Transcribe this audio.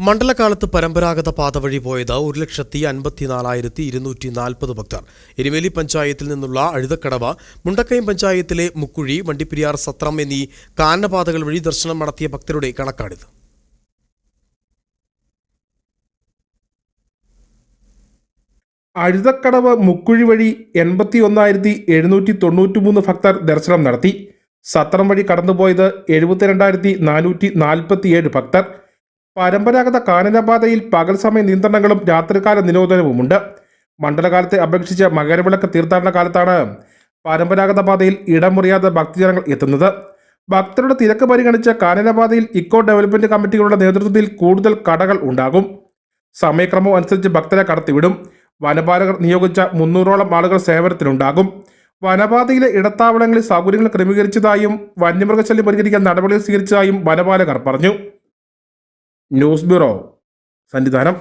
മണ്ഡലകാലത്ത് പരമ്പരാഗത പാത വഴി പോയത് 1,54,240 ഭക്തർ. എരുമേലി പഞ്ചായത്തിൽ നിന്നുള്ള അഴുതക്കടവ്, മുണ്ടക്കയം പഞ്ചായത്തിലെ മുക്കുഴി, വണ്ടിപ്പെരിയാർ, സത്രം എന്നീ കാനനപാതകൾ വഴി ദർശനം നടത്തിയ ഭക്തരുടെ കണക്കാണിത്. അഴുതക്കടവ് മുക്കുഴി വഴി 81,793 ഭക്തർ ദർശനം നടത്തി. സത്രം വഴി കടന്നുപോയത് 72,447 ഭക്തർ. പരമ്പരാഗത കാനനപാതയിൽ പകൽ സമയ നിയന്ത്രണങ്ങളും രാത്രികാല നിരോധനവുമുണ്ട്. മണ്ഡലകാലത്തെ അപേക്ഷിച്ച് മകരവിളക്ക് തീർത്ഥാടന കാലത്താണ് പരമ്പരാഗത പാതയിൽ ഇടം മുറിയാതെ ഭക്തജനങ്ങൾ എത്തുന്നത്. ഭക്തരുടെ തിരക്ക് പരിഗണിച്ച് കാനനപാതയിൽ ഇക്കോ ഡെവലപ്മെന്റ് കമ്മിറ്റികളുടെ നേതൃത്വത്തിൽ കൂടുതൽ കടകൾ ഉണ്ടാകും. സമയക്രമം അനുസരിച്ച് ഭക്തരെ കടത്തിവിടും. വനപാലകർ നിയോഗിച്ച 300ഓളം ആളുകൾ സേവനത്തിനുണ്ടാകും. വനപാതയിലെ ഇടത്താവളങ്ങളിൽ സൗകര്യങ്ങൾ ക്രമീകരിച്ചതായും വന്യമൃഗശല്യം പരിഹരിക്കാൻ നടപടികൾ സ്വീകരിച്ചതായും വനപാലകർ പറഞ്ഞു. News bureau, Sannidhanam.